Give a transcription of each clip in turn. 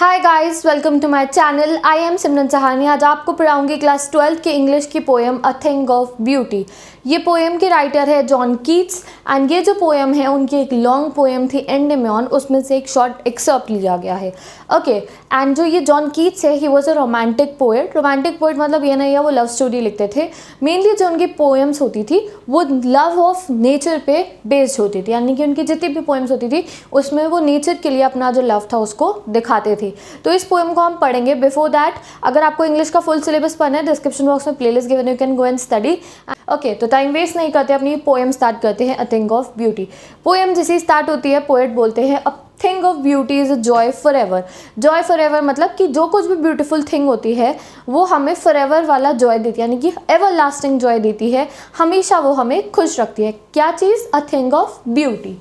Hi guys, welcome to my channel. I am Simran Sahani. आज आपको पढ़ाऊंगी क्लास 12 की इंग्लिश की poem a thing of beauty. ये पोएम के राइटर है जॉन कीट्स एंड ये जो पोएम है उनकी एक लॉन्ग पोएम थी एंडेमियन, उसमें से एक शॉर्ट एक्सर्प्ट लिया गया है। ओके, एंड जो ये जॉन कीट्स है he was a romantic poet. Romantic poet मतलब ये नहीं है वो लव स्टोरी लिखते थे। मेनली जो उनकी पोएम्स होती थी वो लव ऑफ नेचर पे बेस्ड होती थी, यानी कि उनकी जितनी भी पोएम्स होती थी उसमें वो नेचर के लिए अपना जो लव था उसको दिखाते थे। तो इस पोएम को हम पढ़ेंगे। बिफोर दैट, अगर आपको इंग्लिश का फुल सिलेबस पढ़ना है, डिस्क्रिप्शन बॉक्स में playlist given, you can go and study. Okay, तो टाइम वेस्ट नहीं करते, अपनी पोएम स्टार्ट करते हैं। अ थिंग ऑफ ब्यूटी। पोएम जैसे स्टार्ट होती है, पोएट बोलते हैं अ thing of beauty is a joy for ever. Joy for ever मतलब कि जो कुछ भी ब्यूटीफुल थिंग होती है वो हमें फॉर एवर वाला जॉय देती है, यानी कि एवर लास्टिंग जॉय देती है, हमेशा वो हमें खुश रखती है। क्या चीज़? A thing of beauty.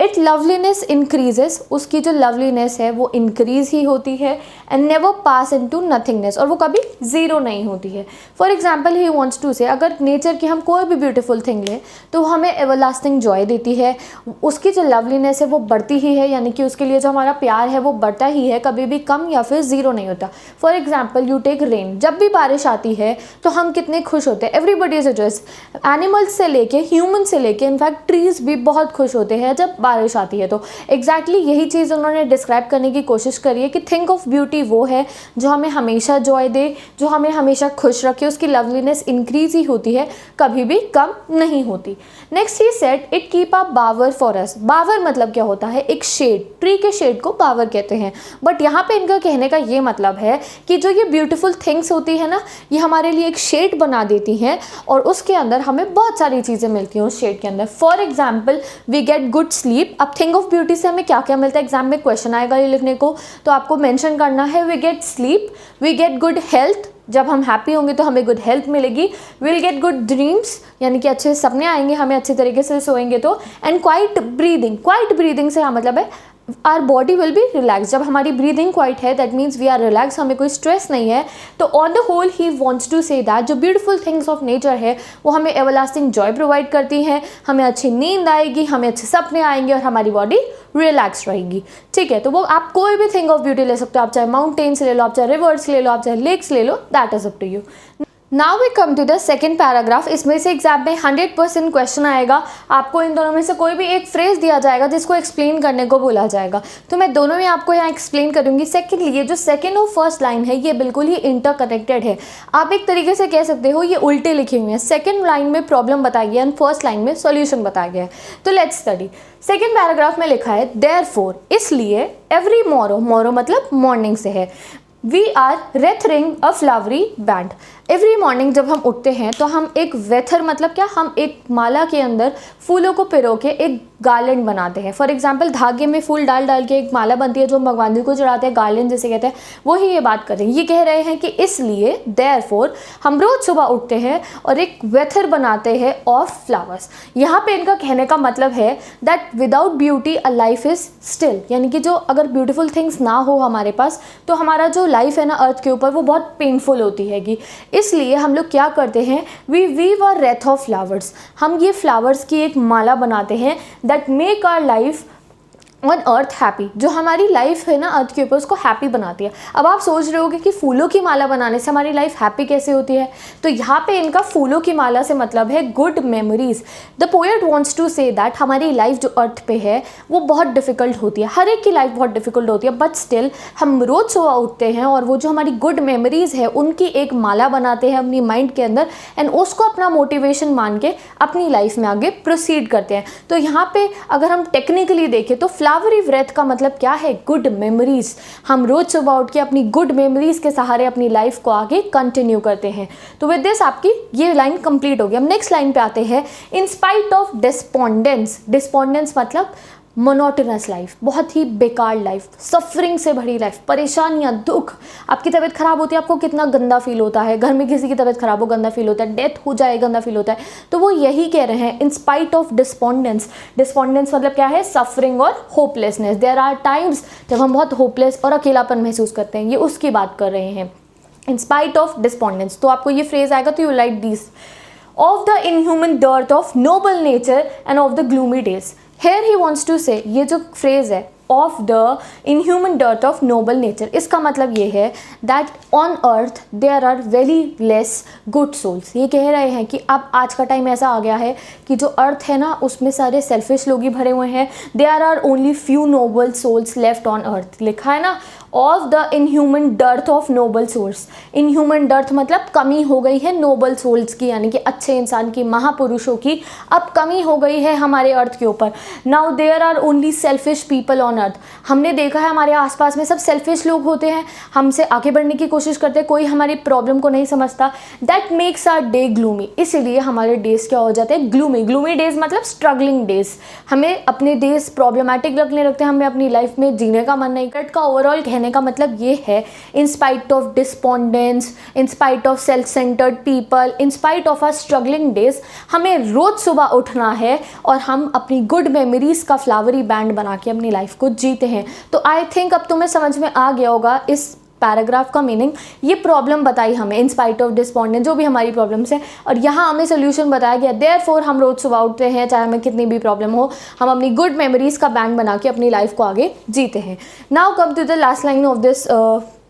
It loveliness increases, उसकी जो लवलीनेस है वो इंक्रीज ही होती है and never pass into nothingness, और वो कभी ज़ीरो नहीं होती है। For example he wants to say, अगर नेचर की हम कोई भी ब्यूटीफुल थिंग लें तो हमें एवरलास्टिंग जॉय देती है, उसकी जो लवलीनेस है वो बढ़ती ही है, यानी कि उसके लिए जो हमारा प्यार है वो बढ़ता ही है, कभी भी कम या फिर ज़ीरो नहीं होता। For example you take rain, जब भी बारिश आती है तो हम कितने खुश होते हैं। एवरीबडी इज जॉयस, एनिमल्स से लेके ह्यूमन से लेके इनफैक्ट ट्रीज भी बहुत खुश होते हैं जब बारिश आती है। तो एग्जैक्टली यही चीज़ उन्होंने डिस्क्राइब करने की कोशिश करी है कि थिंक ऑफ ब्यूटी वो है जो हमें हमेशा जॉय दे, जो हमें हमेशा खुश रखे, उसकी लवलीनेस इंक्रीज ही होती है, कभी भी कम नहीं होती। Next he said it keep a bower for us. Bower मतलब क्या होता है? एक शेड, ट्री के शेड को बावर कहते हैं। बट यहाँ पे इनका कहने का ये मतलब है कि जो ये ब्यूटीफुल थिंग्स होती है ना, ये हमारे लिए एक शेड बना देती हैं और उसके अंदर हमें बहुत सारी चीज़ें मिलती हैं उस शेड के अंदर। For example we get good sleep. अब थिंग ऑफ ब्यूटी से हमें क्या क्या मिलता है, एग्जाम में क्वेश्चन आएगा ये लिखने को, तो आपको मेंशन करना है। We get sleep, we get good health, जब हम हैप्पी होंगे तो हमें गुड हेल्थ मिलेगी। विल गेट गुड ड्रीम्स, यानी कि अच्छे सपने आएंगे हमें अच्छे तरीके से सोएंगे तो। And quiet breathing, quiet breathing से मतलब है our body will be relax. जब हमारी ब्रीदिंग क्वाइट है that means we are relax, हमें कोई स्ट्रेस नहीं है। तो on the whole he wants to say that जो ब्यूटीफुल थिंग्स ऑफ नेचर है वो हमें एवरलास्टिंग जॉय प्रोवाइड करती हैं, हमें अच्छी नींद आएगी, हमें अच्छे सपने आएंगे और हमारी बॉडी रिलैक्स रहेगी। ठीक है, तो वो आप कोई भी थिंग ऑफ ब्यूटी ले सकते हो। आप चाहे माउंटेन्स ले लो, आप चाहे रिवर्स ले लो, आप चाहे लेक्स ले लो, that is up to you. Now we come to the second paragraph. इसमें से एग्जाम में 100% क्वेश्चन आएगा। आपको इन दोनों में से कोई भी एक फ्रेज दिया जाएगा जिसको एक्सप्लेन करने को बोला जाएगा, तो मैं दोनों में आपको यहाँ एक्सप्लेन करूँगी। सेकेंडली ये जो सेकेंड और फर्स्ट लाइन है ये बिल्कुल ही इंटरकनेक्टेड है। आप एक तरीके से कह सकते हो ये उल्टे लिखे हुए हैं। सेकेंड लाइन में प्रॉब्लम बताई गई है एंड फर्स्ट लाइन में सॉल्यूशन बताया गया है। तो लेट्स स्टडी। सेकेंड पैराग्राफ में लिखा है देयरफॉर, इसलिए, एवरी मॉरो, मॉरो मतलब मॉर्निंग से है, we are wreathing a flowery band. Every morning जब हम उठते हैं तो हम एक वेथर मतलब क्या, हम एक माला के अंदर फूलों को पिरो के एक गार्लेंड बनाते हैं। फॉर एग्जाम्पल धागे में फूल डाल डाल के एक माला बनती है जो भगवान जी को चढ़ाते हैं, गार्लेंड जिसे कहते हैं। वही ये बात कर रहे हैं। ये कह रहे हैं कि इसलिए देयरफॉर हम रोज सुबह उठते हैं और एक वेथर बनाते हैं ऑफ फ्लावर्स। यहाँ पे इनका कहने का मतलब है that without beauty a life is still, यानी कि जो अगर ब्यूटीफुल थिंग्स ना हो हमारे पास तो हमारा जो लाइफ है ना अर्थ के ऊपर वो बहुत पेनफुल होती हैगी। इसलिए हम लोग क्या करते हैं, we weave a wreath of flowers, हम ये फ्लावर्स की एक माला बनाते हैं that make our life on earth happy, जो हमारी लाइफ है ना अर्थ के ऊपर उसको हैप्पी बनाती है। अब आप सोच रहे होगे कि फूलों की माला बनाने से हमारी लाइफ हैप्पी कैसे होती है, तो यहाँ पे इनका फूलों की माला से मतलब है good memories. The poet wants to say that हमारी लाइफ जो अर्थ पे है वो बहुत डिफिकल्ट होती है, हर एक की लाइफ बहुत डिफिकल्ट होती है, बट स्टिल हम रोज सुबह उठते हैं और वो जो हमारी गुड मेमोरीज है उनकी एक माला बनाते हैं अपनी माइंड के अंदर एंड उसको अपना मोटिवेशन मान के अपनी लाइफ में आगे प्रोसीड करते हैं। तो यहाँ पे अगर हम टेक्निकली देखें तो फ्लावरी व्रेथ का मतलब क्या है, गुड मेमोरीज। हम रोज सुबह उठ के अपनी गुड मेमोरीज के सहारे अपनी लाइफ को आगे कंटिन्यू करते हैं। तो विद दिस आपकी ये लाइन कंप्लीट होगी। हम नेक्स्ट लाइन पे आते हैं। इन स्पाइट ऑफ डिस्पोंडेंस, डिस्पोंडेंस मतलब मोनोटोनस लाइफ, बहुत ही बेकार लाइफ, सफरिंग से भरी लाइफ, परेशानियाँ, दुख। आपकी तबीयत खराब होती है, आपको कितना गंदा फील होता है, घर में किसी की तबीयत खराब हो गंदा फील होता है, डेथ हो जाए गंदा फील होता है। तो वो यही कह रहे हैं इन स्पाइट ऑफ डिस्पोंडेंस। डिस्पोंडेंस मतलब क्या है, सफरिंग और होपलेसनेस। देयर आर टाइम्स जब हम बहुत होपलेस और अकेलापन महसूस करते हैं, ये उसकी बात कर रहे हैं। इन स्पाइट ऑफ डिस्पोंडेंस, तो आपको ये फ्रेज आएगा तो you like this, of the inhuman dearth of noble nature and of the gloomy days. Here he wants to say, ये जो फ्रेज है of the inhuman dearth of noble nature. इसका मतलब ये है that on earth there are very less good souls. ये कह रहे हैं कि अब आज का टाइम ऐसा आ गया है कि जो अर्थ है ना उसमें सारे सेल्फिश लोग ही भरे हुए हैं। There are only few noble souls left on earth. लिखा है ना of the inhuman dearth of noble souls. Inhuman dearth मतलब कमी हो गई है नोबल सोल्स की, यानी कि अच्छे इंसान की, महापुरुषों की अब कमी हो गई है हमारे अर्थ के ऊपर। Now there are only selfish people on earth. हमने देखा है हमारे आसपास में सब सेल्फिश लोग होते हैं, हमसे आगे बढ़ने की कोशिश करते हैं, कोई हमारी प्रॉब्लम को नहीं समझता। That makes our day gloomy. इसीलिए हमारे डेज क्या हो जाते हैं, ग्लूमी। ग्लूमी डेज मतलब स्ट्रगलिंग डेज। हमें अपने डेज प्रॉब्लमेटिक लगने लगते हैं, हमें अपनी लाइफ में जीने का मन नहीं करता। ओवरऑल कहने का मतलब ये है, in spite of despondence, in spite of self centred people, in spite of our struggling days, हमें रोज सुबह उठना है और हम अपनी गुड मेमोरीज का फ्लावरी बैंड बना के अपनी लाइफ को जीते हैं। तो आई थिंक अब तुम्हें समझ में आ गया होगा इस पैराग्राफ का मीनिंग। ये प्रॉब्लम बताई हमें, इन स्पाइट ऑफ डिस्पोंडेंट, जो भी हमारी प्रॉब्लम्स हैं, और यहाँ हमें सोल्यूशन बताया गया। देयरफॉर हम रोज सुबह उठते हैं, चाहे हमें कितनी भी प्रॉब्लम हो, हम अपनी गुड मेमोरीज का बैंड बना के अपनी लाइफ को आगे जीते हैं। Now come to the last line of this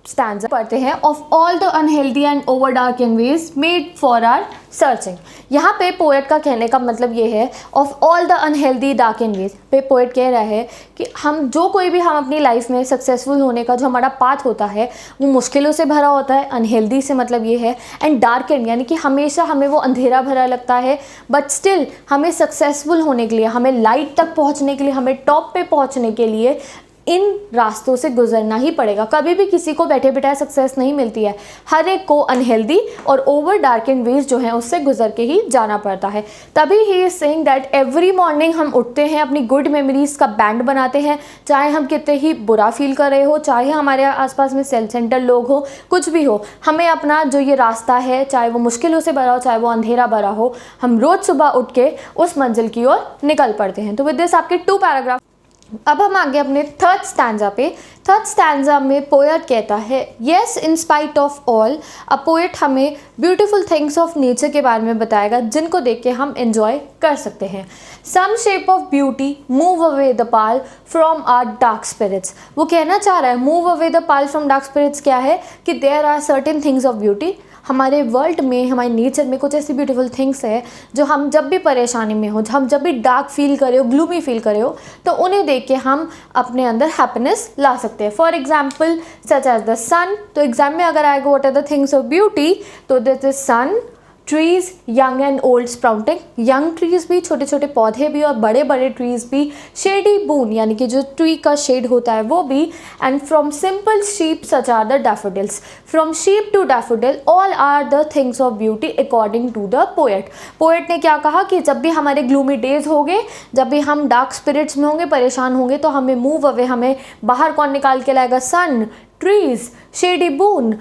stanza. पढ़ते हैं, of all the unhealthy and over dark and ways made for our searching. यहाँ पे पोएट का कहने का मतलब ये है, of all the unhealthy dark and ways पे पोएट कह रहा है कि हम जो कोई भी हम अपनी लाइफ में सक्सेसफुल होने का जो हमारा पाथ होता है वो मुश्किलों से भरा होता है। अनहेल्दी से मतलब ये है, एंड डार्क एंड यानी कि हमेशा हमें वो अंधेरा भरा लगता है, बट स्टिल हमें सक्सेसफुल होने के लिए, हमें लाइट तक पहुँचने के लिए, हमें टॉप पे पहुँचने के लिए इन रास्तों से गुजरना ही पड़ेगा। कभी भी किसी को बैठे बिठाए सक्सेस नहीं मिलती है, हर एक को अनहेल्दी और ओवर डार्क एंड वेज जो हैं उससे गुजर के ही जाना पड़ता है। तभी he is saying that every morning हम उठते हैं, अपनी गुड मेमोरीज का बैंड बनाते हैं, चाहे हम कितने ही बुरा फील कर रहे हो, चाहे हमारे आसपास में सेल्फ सेंटर लोग हो, कुछ भी हो, हमें अपना जो ये रास्ता है, चाहे वो मुश्किलों से भरा हो, चाहे वो अंधेरा भरा हो, हम रोज सुबह उठ के उस मंजिल की ओर निकल पड़ते हैं। तो विद दिस आपके 2 पैराग्राफ। अब हम आगे अपने थर्ड स्टैंजा पे। थर्ड स्टैंजा में पोएट कहता है, yes in spite of all. अब पोएट हमें ब्यूटीफुल थिंग्स ऑफ नेचर के बारे में बताएगा जिनको देख के हम एंजॉय कर सकते हैं। Some shape of beauty move away the pall from our dark spirits. वो कहना चाह रहा है move away the pall from dark spirits क्या है कि there are certain things of beauty. हमारे वर्ल्ड में, हमारे नेचर में कुछ ऐसी ब्यूटीफुल थिंग्स है जो हम जब भी परेशानी में हो, हम जब भी डार्क फील करे हो, ग्लूमी फील करे हो, तो उन्हें देख के हम अपने अंदर हैप्पीनेस ला सकते हैं। For example such as the sun. तो एग्जाम में अगर आएगा what are the things of beauty, तो this is sun, trees, young and old sprouting. Young trees भी, छोटे छोटे पौधे भी, और बड़े बड़े ट्रीज भी। शेडी बून यानी कि जो ट्री का शेड होता है वो भी। And from simple sheep such are the daffodils. From sheep to daffodil all are the things of beauty according to the poet. Poet ने क्या कहा कि जब भी हमारे ग्लूमी डेज होंगे, जब भी हम डार्क स्पिरिट्स में होंगे, परेशान होंगे, तो हमें मूव अवे, हमें बाहर कौन निकाल के लाएगा, सन, ट्रीज, शेडी बून,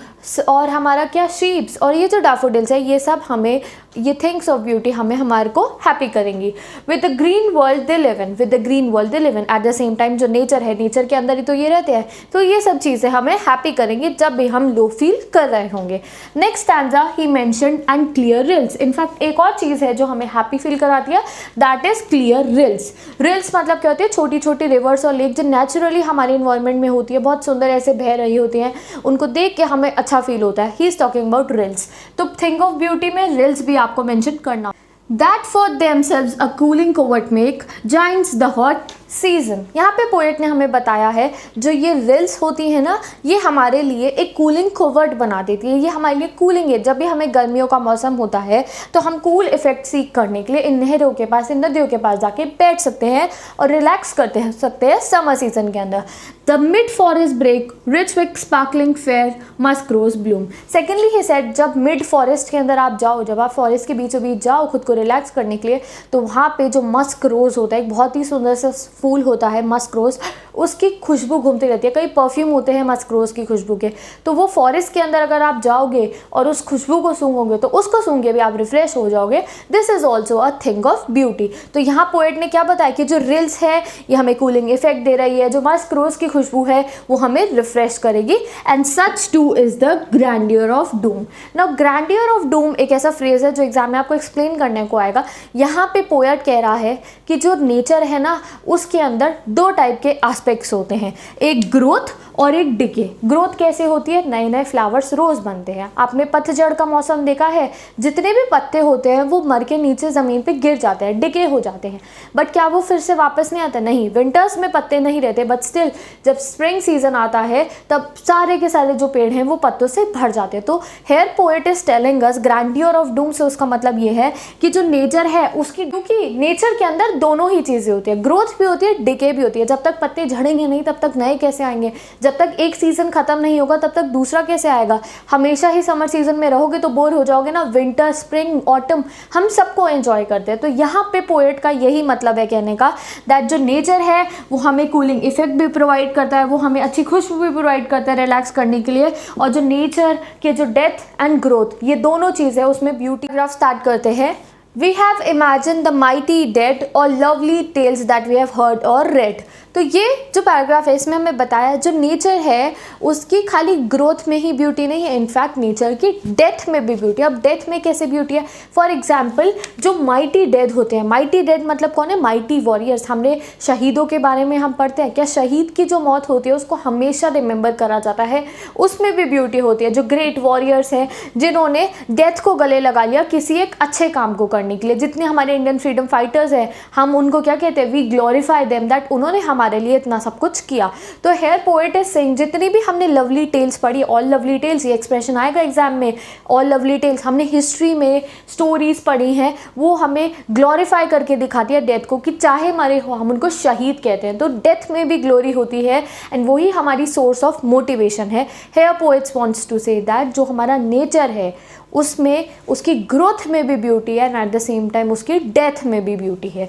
और हमारा क्या, शीप्स, और ये जो डैफोडिल्स है, ये सब हमें, ये थिंग्स ऑफ ब्यूटी हमें, हमारे को हैप्पी करेंगी। With the green world they live in, with the green world they live in. At the same time जो नेचर है, नेचर के अंदर ही तो ये रहते हैं, तो ये सब चीज़ें हमें हैप्पी करेंगी जब भी हम लो फील कर रहे होंगे। Next stanza he mentioned and clear reels. In fact एक और चीज़ है जो हमें हैप्पी फील कराती है, that is clear reels. Reels मतलब क्या होती है, छोटी छोटी रिवर्स और लेक जो नेचुरली हमारे इन्वायरमेंट में होती है, बहुत सुंदर ऐसे बह रही होती हैं, उनको देख के हमें अच्छा फील होता है। He is talking about reels. तो थिंग ऑफ ब्यूटी में रिल्स भी आपको मेंशन करना। That for themselves a cooling covert make giants the hot season। यहाँ पे पोएट ने हमें बताया है जो ये रिल्स होती है ना, ये हमारे लिए एक कूलिंग कोवर्ट बना देती है। ये हमारे लिए कूलिंग है। जब भी हमें गर्मियों का मौसम होता है तो हम कूल इफेक्ट सीख करने के लिए इन नहरों के पास, इन नदियों के पास जाके बैठ सकते हैं और रिलैक्स करते सकते हैं समर सीजन के अंदर। The mid forest brake rich with sparkling fair musk rose bloom. Secondly he said, जब मिड फॉरेस्ट के अंदर आप जाओ, जब आप फॉरेस्ट के बीचों बीच जाओ खुद को रिलैक्स करने के लिए, तो वहाँ पे जो मस्क रोज़ होता है, एक बहुत ही सुंदर सा फूल होता है मस्क रोज़, उसकी खुशबू घूमती रहती है। कई परफ्यूम होते हैं मस्क रोज़ की खुशबू के। तो वो फॉरेस्ट के अंदर अगर आप जाओगे और उस खुशबू को सूंघोगे तो उसको सूंघ के भी आप रिफ्रेश हो जाओगे। This is also a thing of beauty. तो यहाँ पोएट ने क्या बताया कि जो रिल्स है ये हमें कूलिंग इफेक्ट दे रही है, जो मस्क रोज़ की खुशबू है वो हमें रिफ्रेश करेगी। And such two is the grandeur of Doom. Now grandeur of Doom एक ऐसा फ्रेज है जो एग्जाम में आपको एक्सप्लेन करने को आएगा। यहाँ पे पोएट कह रहा है कि जो नेचर है ना, उसके अंदर दो टाइप के एस्पेक्ट्स होते हैं, एक ग्रोथ और एक डिके। ग्रोथ कैसे होती है, नए नए फ्लावर्स रोज बनते हैं। आपने पतझड़ का मौसम देखा है, जितने भी पत्ते होते हैं वो मर के नीचे ज़मीन पे गिर जाते हैं, डिके हो जाते हैं, बट क्या वो फिर से वापस नहीं आते? नहीं, विंटर्स में पत्ते नहीं रहते, बट स्टिल जब स्प्रिंग सीजन आता है तब सारे के सारे जो पेड़ हैं वो पत्तों से भर जाते हैं। तो here poet is telling us grandeur of doom से उसका मतलब ये है कि जो नेचर है उसकी, क्योंकि नेचर के अंदर दोनों ही चीज़ें होती है, ग्रोथ भी होती है, डिके भी होती है। जब तक पत्ते झड़ेंगे नहीं तब तक नए कैसे आएंगे? जब तक एक सीजन खत्म नहीं होगा तब तक दूसरा कैसे आएगा? हमेशा ही समर सीजन में रहोगे तो बोर हो जाओगे ना। विंटर, स्प्रिंग, ऑटम हम सबको एंजॉय करते हैं। तो यहाँ पे पोएट का यही मतलब है कहने का, दैट जो नेचर है वो हमें कूलिंग इफेक्ट भी प्रोवाइड करता है, वो हमें अच्छी खुशबू भी प्रोवाइड करता है रिलैक्स करने के लिए। और जो नेचर के जो डेथ एंड ग्रोथ, ये दोनों चीज़ है, उसमें ब्यूटी ग्राफ स्टार्ट करते हैं। We have imagined the mighty dead or lovely tales that we have heard or read। तो ये जो पैराग्राफ है इसमें हमें बताया जो नेचर है उसकी खाली ग्रोथ में ही ब्यूटी नहीं है, इनफैक्ट नेचर की डेथ में भी ब्यूटी। अब डेथ में कैसे ब्यूटी है? फॉर एग्जाम्पल जो माइटी डेड होते हैं, माइटी डेड मतलब कौन है? Mighty warriors. हमने शहीदों के बारे में हम पढ़ते हैं, क्या शहीद की जो मौत होती है उसको हमेशा रिमेंबर करा जाता है, उसमें भी ब्यूटी होती है। जो ग्रेट वॉरियर्स हैं जिन्होंने डेथ को गले लगा लिया किसी एक अच्छे काम को करने के लिए, जितने हमारे इंडियन फ्रीडम फाइटर्स हैं हम उनको क्या कहते हैं? वी ग्लोरीफाई देम, दैट उन्होंने हमारे लिए इतना सब कुछ किया। तो हेयर पोएट इज सेइंग जितनी भी हमने लवली टेल्स पढ़ी, ऑल लवली टेल्स, ये एक्सप्रेशन आएगा एग्जाम में, ऑल लवली टेल्स हमने हिस्ट्री में स्टोरीज पढ़ी हैं, वो हमें ग्लोरीफाई करके दिखाती है डेथ को, कि चाहे मरे हो हम उनको शहीद कहते हैं। तो डेथ में भी ग्लोरी होती है एंड वही हमारी सोर्स ऑफ मोटिवेशन है। Here poets wants to say that जो हमारा नेचर है उसमें उसकी ग्रोथ में भी ब्यूटी है and at the same time उसकी डेथ में भी ब्यूटी है।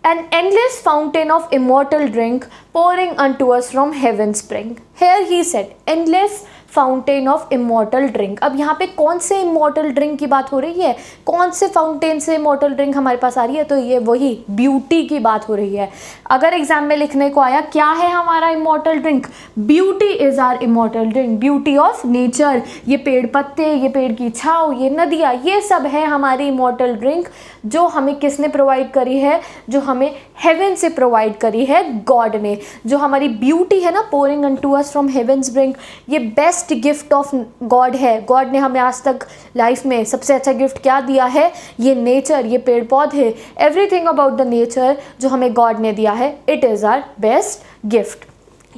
An endless fountain of immortal drink pouring unto us from heaven's spring. Here he said, endless fountain of immortal drink. अब यहाँ पे कौन से इमॉर्टल ड्रिंक की बात हो रही है? कौन से फाउंटेन से इमॉर्टल ड्रिंक हमारे पास आ रही है? तो ये वही ब्यूटी की बात हो रही है। अगर एग्जाम में लिखने को आया क्या है हमारा immortal drink, beauty is our immortal drink, beauty of nature. ये पेड़ पत्ते, ये पेड़ की छाँव, ये नदियाँ, ये सब है हमारी इमॉर्टल ड्रिंक जो हमें किसने प्रोवाइड करी है? जो हमें हेवन से प्रोवाइड करी है गॉड ने। जो हमारी ब्यूटी है ना, pouring unto us from havens drink, ये बेस्ट गिफ्ट ऑफ गॉड है। गॉड ने हमें आज तक लाइफ में सबसे अच्छा गिफ्ट क्या दिया है? ये नेचर, ये पेड़ पौधे, एवरीथिंग अबाउट द नेचर जो हमें गॉड ने दिया है, it is our best gift.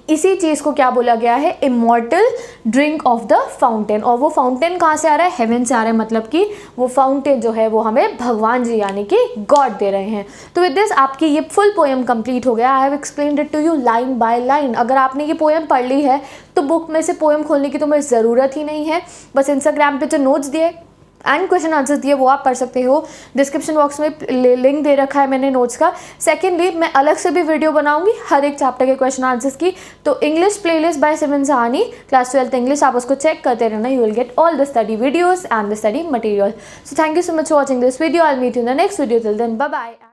इसी चीज़ को क्या बोला गया है? Immortal drink of the fountain. और वो फाउंटेन कहाँ से आ रहा है? हेवन से आ रहा है, मतलब कि वो फाउंटेन जो है वो हमें भगवान जी यानी कि गॉड दे रहे हैं। तो विद दिस आपकी ये फुल पोएम कंप्लीट हो गया। I have explained it to you line by line. अगर आपने ये पोएम पढ़ ली है तो बुक में से पोएम खोलने की तुम्हें ज़रूरत ही नहीं है, बस इंस्टाग्राम पे जो नोट्स दिए एंड क्वेश्चन आंसर्स दिए वो आप पढ़ सकते हो। डिस्क्रिप्शन बॉक्स में लिंक दे रखा है मैंने नोट्स का। सेकेंडली मैं अलग से भी वीडियो बनाऊंगी हर एक चैप्टर के क्वेश्चन आंसर्स की। तो English playlist by Simran Sahani, class 12th English, आप उसको चेक करते रहना। You will get all the study videos and the study material. So thank you so much for watching this video. I will meet you in the next video. Till then bye bye.